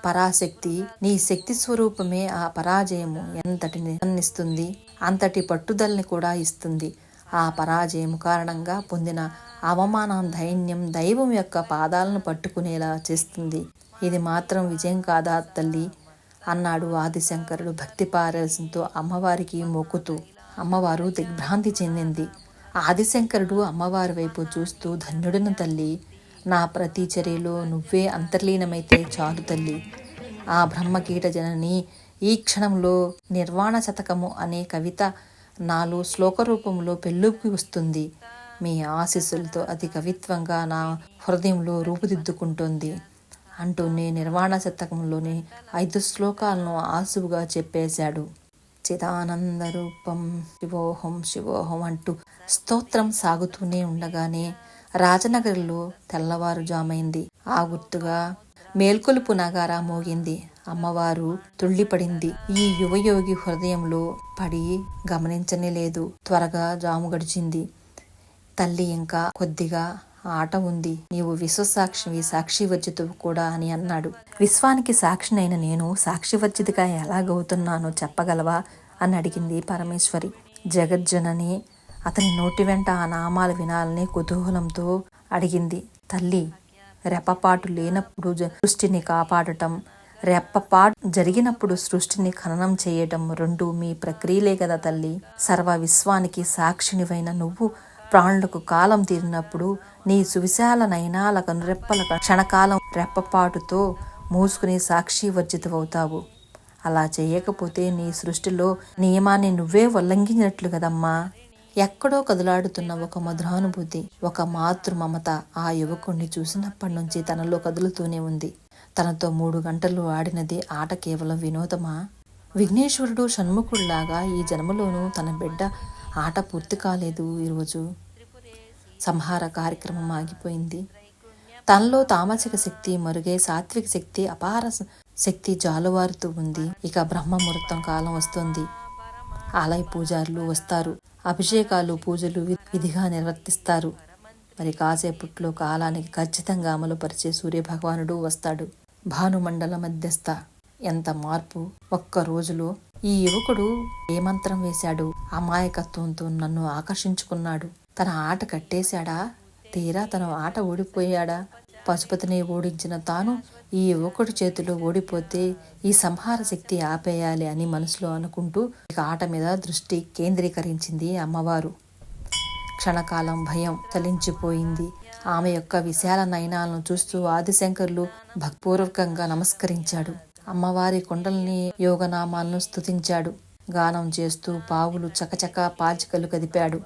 పరాశక్తి నీ శక్తి స్వరూపమే. ఆ పరాజయము ఎంతటిని అందిస్తుంది, అంతటి పట్టుదలని కూడా ఇస్తుంది. ఆ పరాజయం కారణంగా పొందిన అవమానం దైన్యం దైవం యొక్క పాదాలను పట్టుకునేలా చేస్తుంది. ఇది మాత్రం విజయం కాదా తల్లి అన్నాడు ఆదిశంకరుడు భక్తి పారవశంతో అమ్మవారికి మొక్కుతూ. అమ్మవారు దిగ్భ్రాంతి చెందింది. ఆదిశంకరుడు అమ్మవారి వైపు చూస్తూ, ధన్యుడిన తల్లి, నా ప్రతి చర్యలో నువ్వే అంతర్లీనమైతే చాలు తల్లి. ఆ బ్రహ్మకీట జనని ఈ క్షణంలో నిర్వాణ శతకము అనే కవిత నాలో శ్లోక రూపంలో పెళ్ళుకి వస్తుంది. మీ ఆశీస్సులతో అతి కవిత్వంగా నా హృదయంలో రూపుదిద్దుకుంటుంది అంటూనే నిర్వాణ శతకంలోని 5 శ్లోకాలను ఆసువుగా చెప్పేశాడు. చిదానంద రూపం శివోహం శివోహం అంటూ స్తోత్రం సాగుతూనే ఉండగానే రాజనగరిలో తెల్లవారుజామైంది. ఆ గుర్తుగా మేల్కొలుపు నగారా మోగింది. అమ్మవారు తుళ్ళిపడింది. ఈ యువయోగి హృదయంలో పడి గమనించనే లేదు. త్వరగా జాము గడిచింది. తల్లి ఇంకా కొద్దిగా ఆట ఉంది. నీవు విశ్వసాక్షివి, సాక్షివర్జితువు కూడా అని అన్నాడు. విశ్వానికి సాక్షినైన నేను సాక్షివర్జితగా ఎలాగవుతున్నానో చెప్పగలవా అని అడిగింది పరమేశ్వరి. జగజ్జనని అతని నోటి వెంట ఆ నామాలు వినాలని కుతూహలంతో అడిగింది. తల్లి, రెప్పపాటు లేనప్పుడు సృష్టిని కాపాడటం, రెప్పపాటు జరిగినప్పుడు సృష్టిని ఖననం చేయటం రెండూ మీ ప్రక్రియలే కదా తల్లి. సర్వ విశ్వానికి సాక్షినివైన నువ్వు ప్రాణులకు కాలం తీరినప్పుడు నీ సువిశాల నయనాల కనురెప్పల క్షణకాలం రెప్పపాటుతో మూసుకుని సాక్షి వర్జితమవుతావు. అలా చేయకపోతే నీ సృష్టిలో నియమాన్ని నువ్వే ఉల్లంఘించినట్లు కదమ్మా. ఎక్కడో కదులాడుతున్న ఒక మధురానుభూతి, ఒక మాతృ మమత ఆ యువకుణ్ణి చూసినప్పటి నుంచి తనలో కదులుతూనే ఉంది. తనతో 3 గంటలు ఆడినది ఆట కేవలం వినోదమా? విఘ్నేశ్వరుడు షణ్ముఖుడిలాగా ఈ జన్మలోనూ తన బిడ్డ ఆట పూర్తి కాలేదు. ఈరోజు సంహార కార్యక్రమం ఆగిపోయింది. తనలో తామసిక శక్తి మరుగే సాత్విక శక్తి, అపార శక్తి జాలువారుతూ ఉంది. ఇక బ్రహ్మముహూర్తం కాలం వస్తుంది. ఆలయ పూజారులు వస్తారు. అభిషేకాలు పూజలు విధిగా నిర్వర్తిస్తారు. మరి కాసేపట్లో కాలానికి ఖచ్చితంగా అమలుపరిచే సూర్యభగవానుడు వస్తాడు. భానుమండల మధ్యస్థ. ఎంత మార్పు ఒక్క రోజులో! ఈ యువకుడు ఏ మంత్రం వేశాడు? అమాయకత్వంతో నన్ను ఆకర్షించుకున్నాడు. తన ఆట కట్టేశాడా? తీరా తన ఆట ఓడిపోయాడా? పశుపతిని ఓడించిన తాను ఈ యువకుడి చేతిలో ఓడిపోతే ఈ సంహార శక్తి ఆపేయాలి అని మనసులో అనుకుంటూ ఇక ఆట మీద దృష్టి కేంద్రీకరించింది అమ్మవారు. క్షణకాలం భయం చలించిపోయింది. ఆమె యొక్క విశాల నయనాలను చూస్తూ ఆదిశంకరులు భక్తిపూర్వకంగా నమస్కరించాడు. అమ్మవారి కొండల్ని యోగనామాలను స్తుతించాడు. గానం చేస్తూ పావులు చకచక పాచికలు కదిపాడు.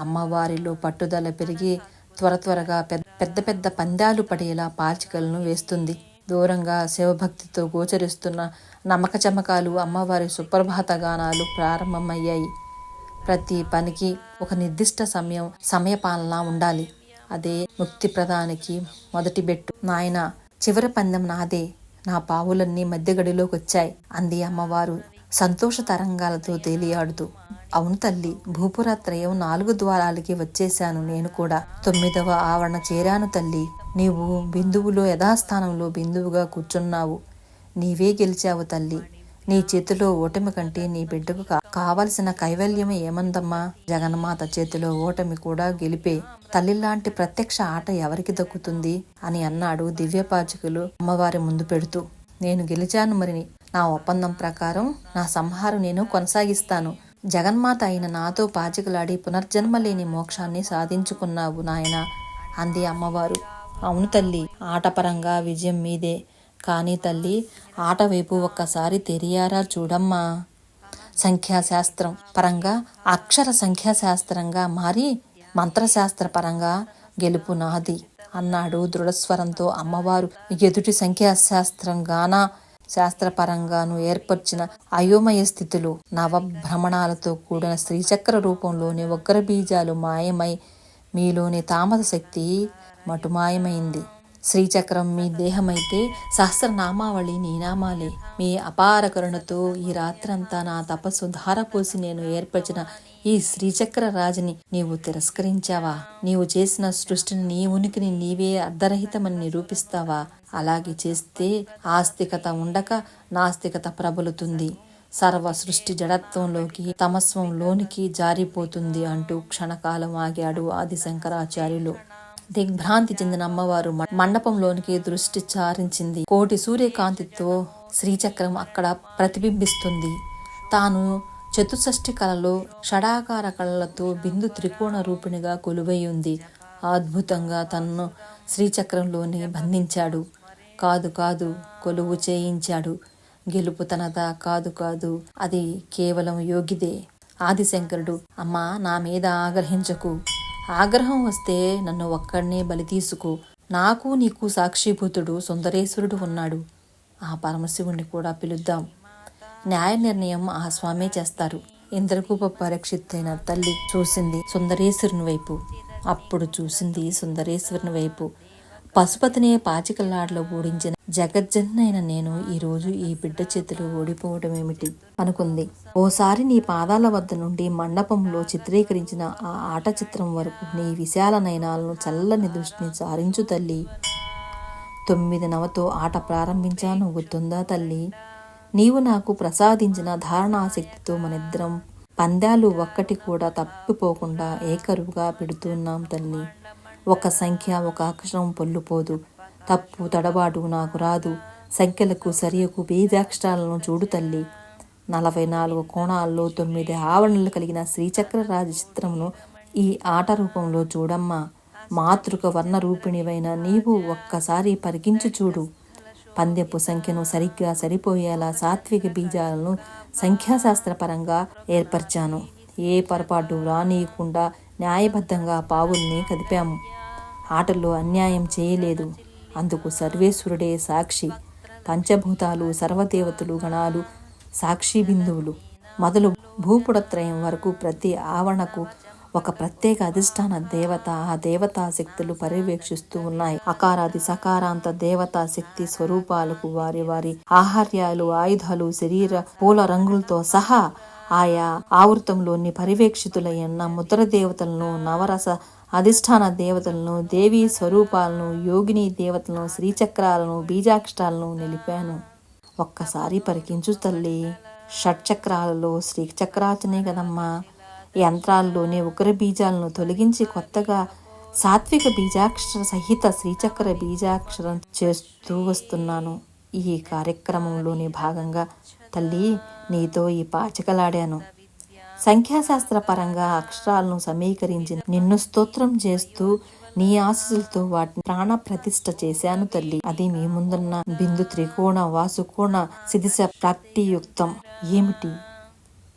అమ్మవారిలో పట్టుదల పెరిగి త్వరగా పెద్ద పెద్ద పందాలు పడేలా పాచికలను వేస్తుంది. దూరంగా శివభక్తితో గోచరిస్తున్న నమ్మక చమకాలు, అమ్మవారి సుప్రభాత గానాలు ప్రారంభమయ్యాయి. ప్రతి పనికి ఒక నిర్దిష్ట సమయపాలన ఉండాలి. అదే ముక్తి ప్రదానికి మొదటి బెట్టు. నాయనా, చివరి పందెం నాదే. నా పావులన్నీ మధ్యగడిలోకి వచ్చాయి అంది అమ్మవారు సంతోష తరంగాలతో తేలియాడుతూ. అవును తల్లి, భూపురత్రయం 4 ద్వారాలకి వచ్చేశాను. నేను కూడా 9వ ఆవరణ చేరాను తల్లి. నీవు బిందువులో యథాస్థానంలో బిందువుగా కూర్చున్నావు. నీవే గెలిచావు తల్లి. నీ చేతిలో ఓటమి కంటే నీ బిడ్డకు కావలసిన కైవల్యం ఏమందమ్మా? జగన్మాత చేతిలో ఓటమి కూడా గెలిపే. తల్లిలాంటి ప్రత్యక్ష ఆట ఎవరికి దక్కుతుంది అని అన్నాడు దివ్యపాచికలు అమ్మవారి ముందు పెడుతూ. నేను గెలిచాను, మరి నా ఒప్పందం ప్రకారం నా సంహారం నేను కొనసాగిస్తాను. జగన్మాత అయిన నాతో పాచికలాడి పునర్జన్మ లేని మోక్షాన్ని సాధించుకున్నావు నాయనా అంది అమ్మవారు. అవును తల్లి, ఆటపరంగా విజయం మీదే. కానీ తల్లి, ఆట వైపు ఒక్కసారి తెరియారా చూడమ్మా. సంఖ్యాశాస్త్రం పరంగా అక్షర సంఖ్యాశాస్త్రంగా మారి మంత్రశాస్త్ర పరంగా గెలుపు నాది అన్నాడు దృఢస్వరంతో. అమ్మవారు ఎదుటి సంఖ్యాశాస్త్రంగానా శాస్త్రపరంగాను ఏర్పరిచిన అయోమయ స్థితులు, నవభ్రమణాలతో కూడిన శ్రీచక్ర రూపంలోని ఉగ్ర బీజాలు మాయమై మీలోని తామస శక్తి మటుమాయమైంది. శ్రీచక్రం మీ దేహమైతే సహస్రనామావళి నీ నామాలే. మీ అపార కరుణతో ఈ రాత్రంతా నా తపస్సు ధారపోసి నేను ఏర్పరిచిన ఈ శ్రీచక్ర రాజుని నీవు తిరస్కరించావా? నీవు చేసిన సృష్టిని, నీ ఉనికిని నీవే అర్ధరహితమని నిరూపిస్తావా? అలాగే చేస్తే ఆస్తికత ఉండక నాస్తికత ప్రబలుతుంది. సర్వ సృష్టి జడత్వంలోకి తమస్వంలోనికి జారిపోతుంది అంటూ క్షణకాలం ఆగాడు ఆదిశంకరాచార్యులు. దిగ్భ్రాంతి చెందిన అమ్మవారు మండపంలోనికి దృష్టి చారించింది. కోటి సూర్యకాంతితో శ్రీచక్రం అక్కడ ప్రతిబింబిస్తుంది. తాను చతుషష్ఠి కళలో షడాకార కళలతో బిందు త్రికోణ రూపిణిగా కొలువై ఉంది. అద్భుతంగా తనను శ్రీచక్రంలోనే బంధించాడు. కాదు కొలువు చేయించాడు. గెలుపు తనదా కాదు, అది కేవలం యోగిదే. ఆదిశంకరుడు, అమ్మా, నా మీద ఆగ్రహించకు. ఆగ్రహం వస్తే నన్ను ఒక్కడినే బలి తీసుకో. నాకు నీకు సాక్షిభూతుడు సుందరేశ్వరుడు ఉన్నాడు. ఆ పరమశివుణ్ణి కూడా పిలుద్దాం. న్యాయ నిర్ణయం ఆ స్వామే చేస్తారు. ఇంద్రకూప పరీక్షిత్తైన తల్లి చూసింది సుందరేశ్వరుని వైపు. అప్పుడు చూసింది సుందరేశ్వరుని వైపు. పశుపతినే పాచికల్లాడలో ఓడించిన జగజ్జనైన నేను ఈరోజు ఈ బిడ్డ చేతిలో ఓడిపోవడం ఏమిటి అనుకుంది. ఓసారి నీ పాదాల వద్ద నుండి మండపంలో చిత్రీకరించిన ఆ ఆట చిత్రం వరకు నీ విశాల నయనాలను చల్లని దృష్టిని సారించు తల్లి. 9వ ఆట ప్రారంభించాను, గుర్తుందా తల్లి? నీవు నాకు ప్రసాదించిన ధారణాశక్తితో మనిద్దరం పందాలు ఒక్కటి కూడా తప్పిపోకుండా ఏకరువుగా పెడుతున్నాం తల్లి. ఒక సంఖ్య, ఒక అక్షరం పొల్లుపోదు. తప్పు తడబాటు నాకు రాదు. సంఖ్యలకు సరియకు బీజాక్షరాలను చూడు తల్లి. 44 కోణాల్లో 9 ఆవరణలు కలిగిన శ్రీచక్రరాజ చిత్రమును ఈ ఆట రూపంలో చూడమ్మా. మాతృక వర్ణ రూపిణివైన నీవు ఒక్కసారి పరికించి చూడు. పందెపు సంఖ్యను సరిగ్గా సరిపోయేలా సాత్విక బీజాలను సంఖ్యాశాస్త్రపరంగా ఏర్పరిచాను. ఏ పొరపాటు రానియకుండా న్యాయబద్ధంగా పావుల్ని కదిపాము. ఆటల్లో అన్యాయం చేయలేదు. అందుకు సర్వేశ్వరుడే సాక్షి. పంచభూతాలు, సర్వదేవతలు, గణాలు సాక్షి బిందువులు మొదలు భూపుడత్రయం వరకు ప్రతి ఆవరణకు ఒక ప్రత్యేక అధిష్టాన దేవత, ఆ దేవతా శక్తులు పర్యవేక్షిస్తూ ఉన్నాయి. అకారాది సకారాంత దేవతా శక్తి స్వరూపాలకు వారి వారి ఆహార్యాలు, ఆయుధాలు, శరీర పూల రంగులతో సహా ఆయా ఆవృతంలోని పర్యవేక్షితులైన ముద్ర దేవతలను, నవరస అధిష్టాన దేవతలను, దేవీ స్వరూపాలను, యోగిని దేవతలను, శ్రీచక్రాలను, బీజాక్షరాలను నిలిపాను. ఒక్కసారి పరికించు తల్లి. షట్చక్రాలలో శ్రీచక్రాచనే కదమ్మా. యంత్రాల్లోని ఉగ్ర బీజాలను తొలగించి కొత్తగా సాత్విక బీజాక్షర సహిత శ్రీచక్ర బీజాక్షరం చేస్తూ వస్తున్నాను. ఈ కార్యక్రమంలోని భాగంగా తల్లి నీతో ఈ పాచికలాడాను. సంఖ్యాశాస్త్ర పరంగా అక్షరాలను సమీకరించి నిన్ను స్తోత్రం చేస్తూ నీ ఆశీస్సులతో వాటిని ప్రాణ ప్రతిష్ఠ చేశాను తల్లి. అది మీ ముందున్న బిందు త్రికోణ వాసుకోణ శిదిశ ప్రాక్టియుక్తం.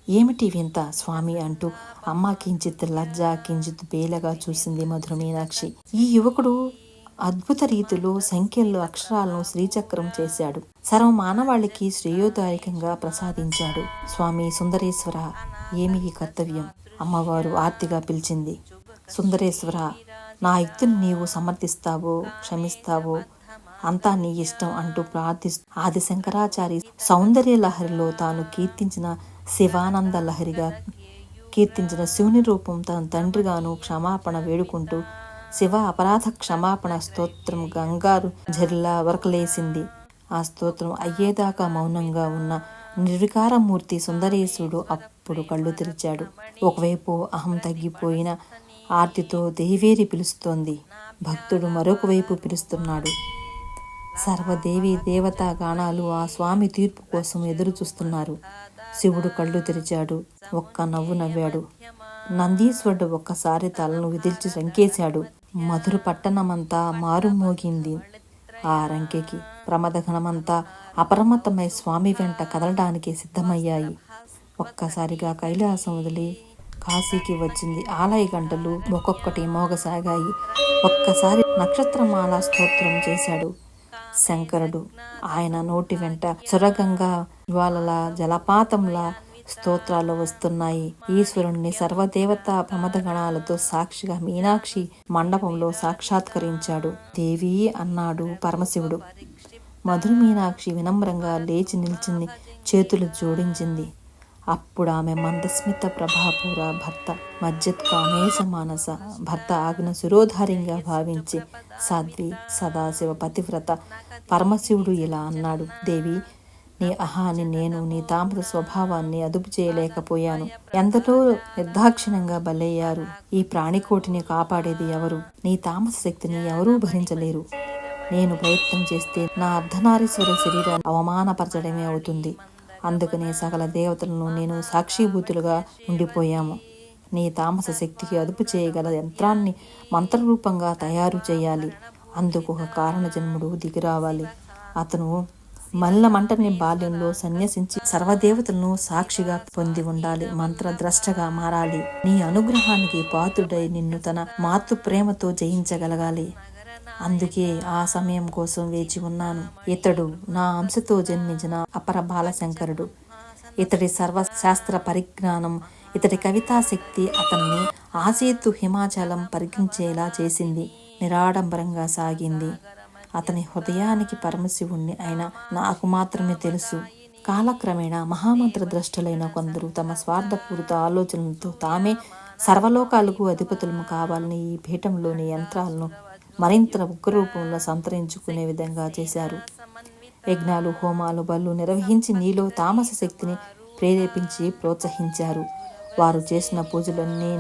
ఏమిటి వింత స్వామి అంటూ అమ్మ కించిత్ లజ్జ, కించిత్ బేలగా చూసింది మధుర మీనాక్షి. ఈ యువకుడు అద్భుత రీతిలో సంఖ్యల్లో అక్షరాలను శ్రీచక్రం చేశాడు. సర్వ మానవాళికి శ్రేయోదాయకంగా ప్రసాదించాడు. స్వామి సుందరేశ్వర, ఏమి ఈ కర్తవ్యం? అమ్మవారు ఆర్తిగా పిలిచింది. సుందరేశ్వర, నా యుక్తిని నీవు సమర్థిస్తావో క్షమిస్తావో అంతా నీ ఇష్టం అంటూ ప్రార్థిస్తూ ఆదిశంకరాచారి సౌందర్య లహరిలో తాను కీర్తించిన శివానంద లహరిగా కీర్తించిన శివుని రూపం తన తండ్రిగాను క్షమాపణ వేడుకుంటూ శివ అపరాధ క్షమాపణ స్తోత్రం గంగారు జరిలా వరకలేసింది. ఆ స్తోత్రం అయ్యేదాకా మౌనంగా ఉన్న నిర్వికారమూర్తి సుందరేశుడు అప్పుడు కళ్ళు తెరిచాడు. ఒకవైపు అహం తగ్గిపోయిన ఆర్తితో దేవేరి పిలుస్తోంది. భక్తుడు మరొక వైపు పిలుస్తున్నాడు. సర్వదేవి దేవతా గానాలు ఆ స్వామి తీర్పు కోసం ఎదురు చూస్తున్నారు. శివుడు కళ్ళు తెరిచాడు. ఒక్క నవ్వు నవ్వాడు. నందీశ్వరుడు ఒక్కసారి తలను విదిల్చి రంకేశాడు. మధుర పట్టణమంతా మారుమోగింది ఆ రంకెకి. ప్రమదగణమంతా అప్రమత్తమై స్వామి వెంట కదలడానికి సిద్ధమయ్యాయి. ఒక్కసారిగా కైలాసం వదిలి కాశీకి వచ్చింది. ఆలయ గంటలు ఒక్కొక్కటి మోగసాగాయి. ఒక్కసారి నక్షత్రమాల స్తోత్రం చేశాడు శంకరుడు. ఆయన నోటి వెంట సురగంగా జ్వాలల జలపాతంలా స్తోత్రాలు వస్తున్నాయి. ఈశ్వరుణ్ణి సర్వదేవతా ప్రమదగణాలతో సాక్షిగా మీనాక్షి మండపంలో సాక్షాత్కరించాడు. దేవి అన్నాడు పరమశివుడు. మధుర మీనాక్షి వినమ్రంగా లేచి నిల్చింది, చేతులు జోడించింది. అప్పుడు ఆమె మందస్మిత ప్రభాపూర భర్త మజ్జత్ కామేశ మానస భర్త ఆజ్ఞ శిరోధార్యంగా భావించి సాధ్వి సదాశివ పతివ్రత పరమశివుడు ఇలా అన్నాడు. దేవి, నీ అహాన్ని నేను నీ తామస స్వభావాన్ని అదుపు చేయలేకపోయాను. ఎంతలో నిర్దాక్షిణ్యంగా బలయ్యారు. ఈ ప్రాణికోటిని కాపాడేది ఎవరు? నీ తామస శక్తిని ఎవరూ భరించలేరు. నేను ప్రయత్నం చేస్తే నా అర్ధనారీశ్వర శరీరాన్ని అవమానపరచడమే అవుతుంది. అందుకనే సకల దేవతలను నేను సాక్షిభూతులుగా ఉండిపోయాము. నీ తామస శక్తికి అదుపు చేయగల యంత్రాన్ని మంత్రరూపంగా తయారు చేయాలి. అందుకు ఒక కారణ జన్ముడు దిగిరావాలి. అతను మల్లమంటని బాల్యంలో సన్యసించి సర్వదేవతలను సాక్షిగా పొంది ఉండాలి. మంత్రద్రష్టగా మారాలి. నీ అనుగ్రహానికి పాత్రుడై నిన్ను తన మాతృ ప్రేమతో జయించగలగాలి. అందుకే ఆ సమయం కోసం వేచి ఉన్నాను. ఇతడు నా అంశతో జన్మించిన అపర బాలశంకరుడు. ఇతడి సర్వశాస్త్ర పరిజ్ఞానం, ఇతడి కవితాశక్తి అతన్ని ఆసేతు హిమాచలం పరిగించేలా చేసింది. నిరాడంబరంగా సాగింది. అతని హృదయానికి పరమశివుణ్ణి అయినా నాకు మాత్రమే తెలుసు. కాలక్రమేణా మహామంత్ర ద్రష్టలైన కొందరు తమ స్వార్థపూరిత ఆలోచనలతో తామే సర్వలోకాలకు అధిపతులము కావాలని ఈ పీఠంలోని యంత్రాలను మరింత ఉగ్రరూపంలో సంతరించుకునే విధంగా చేశారు. యజ్ఞాలు, హోమాలు, బళ్ళు నిర్వహించి నీలో తామస శక్తిని ప్రేరేపించి ప్రోత్సహించారు. వారు చేసిన పూజలన్నీ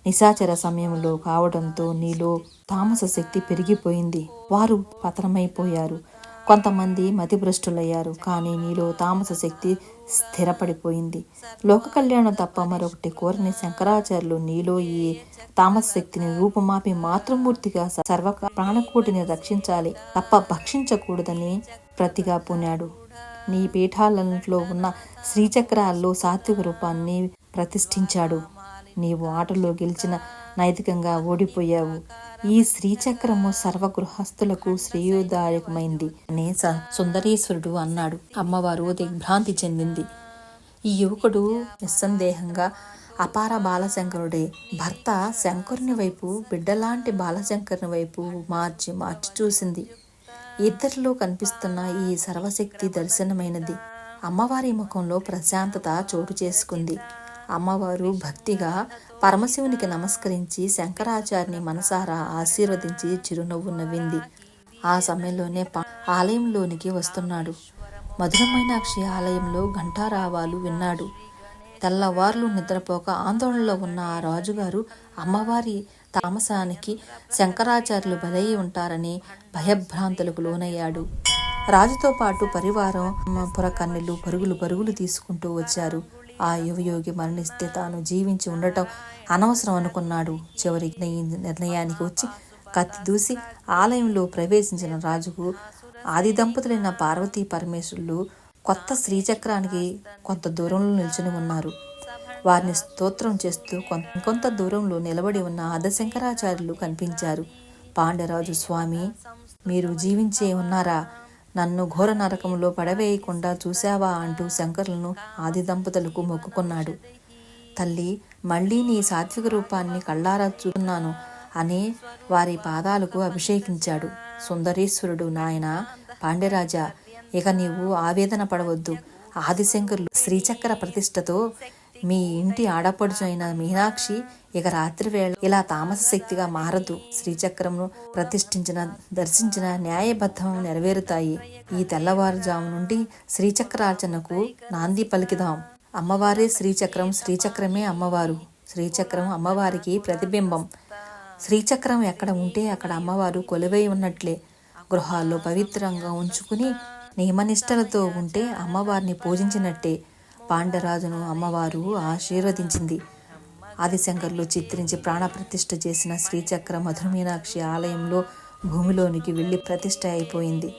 నిశాచర సమయంలో కావడంతో నీలో తామస శక్తి పెరిగిపోయింది. వారు పతనమైపోయారు. కొంతమంది మతిభ్రష్టులయ్యారు. కానీ నీలో తామస శక్తి స్థిరపడిపోయింది. లోక కళ్యాణం తప్ప మరొకటి కోరని శంకరాచార్యులు నీలో ఈ తామస శక్తిని రూపుమాపి మాతృమూర్తిగా సర్వ ప్రాణకోటిని రక్షించాలి తప్ప భక్షించకూడదని ప్రతిగా పూనాడు. నీ పీఠాలలో ఉన్న శ్రీచక్రాల్లో సాత్విక రూపాన్ని ప్రతిష్ఠించాడు. నీవు ఆటలో గెలిచిన నైతికంగా ఓడిపోయావు. ఈ శ్రీచక్రము సర్వగృహస్థులకు శ్రేయోదాయకమైంది అని సుందరేశ్వరుడు అన్నాడు. అమ్మవారు దిగ్భ్రాంతి చెందింది. ఈ యువకుడు నిస్సందేహంగా అపార బాలశంకరుడే. భర్త శంకరుని వైపు, బిడ్డలాంటి బాలశంకరుని వైపు మార్చి మార్చి చూసింది. ఇద్దరిలో కనిపిస్తున్న ఈ సర్వశక్తి దర్శనమైనది. అమ్మవారి ముఖంలో ప్రశాంతత చోటు చేసుకుంది. అమ్మవారు భక్తిగా పరమశివునికి నమస్కరించి శంకరాచార్యుని మనసారా ఆశీర్వదించి చిరునవ్వు నవ్వింది. ఆ సమయంలోనే ఆలయంలోనికి వస్తున్నాడు. మధురమైనాక్షి ఆలయంలో ఘంటారావాలు విన్నాడు. తెల్లవార్లు నిద్రపోక ఆందోళనలో ఉన్న ఆ రాజుగారు అమ్మవారి తామసానికి శంకరాచార్యులు బలయ్యి ఉంటారని భయభ్రాంతులకు లోనయ్యాడు. రాజుతో పాటు పరివారం పురకన్నెలు పరుగులు తీసుకుంటూ వచ్చారు. ఆ యువయోగి మరణిస్తే తాను జీవించి ఉండటం అనవసరం అనుకున్నాడు. చివరికి నిర్ణయానికి వచ్చి కత్తి దూసి ఆలయంలో ప్రవేశించిన రాజుకు ఆది దంపతులైన పార్వతీ పరమేశ్వరులు కొత్త శ్రీచక్రానికి కొంత దూరంలో నిల్చుని ఉన్నారు. వారిని స్తోత్రం చేస్తూ కొంత దూరంలో నిలబడి ఉన్న ఆదిశంకరాచార్యులు కనిపించారు. పాండ్యరాజు, స్వామి, మీరు జీవించే ఉన్నారా? నన్ను ఘోర నరకంలో పడవేయకుండా చూశావా అంటూ శంకరులను ఆది దంపతులకు మొక్కుకున్నాడు. తల్లి, మళ్ళీ నీ సాత్విక రూపాన్ని కళ్ళారా చూస్తున్నాను అని వారి పాదాలకు అభిషేకించాడు. సుందరేశ్వరుడు, నాయన పాండ్యరాజా, ఇక నీవు ఆవేదన పడవద్దు. ఆదిశంకరులు శ్రీచక్ర ప్రతిష్టతో మీ ఇంటి ఆడపడుచు అయిన మీనాక్షి ఇక రాత్రివేళ ఇలా తామస శక్తిగా మారదు. శ్రీచక్రమును ప్రతిష్ఠించిన దర్శించిన న్యాయబద్ధం నెరవేరుతాయి. ఈ తెల్లవారుజాము నుండి శ్రీచక్రార్చనకు నాంది పలికిదాం. అమ్మవారే శ్రీచక్రం, శ్రీచక్రమే అమ్మవారు. శ్రీచక్రం అమ్మవారికి ప్రతిబింబం. శ్రీచక్రం ఎక్కడ ఉంటే అక్కడ అమ్మవారు కొలువై ఉన్నట్లే. గృహాల్లో పవిత్రంగా ఉంచుకుని నియమనిష్టలతో ఉంటే అమ్మవారిని పూజించినట్టే. పాండ్యరాజును అమ్మవారు ఆశీర్వదించింది. ఆదిశంకర్లు చిత్రించి ప్రాణప్రతిష్ఠ చేసిన శ్రీచక్ర మధుర మీనాక్షి ఆలయంలో భూమిలోనికి వెళ్ళి ప్రతిష్ఠ అయిపోయింది.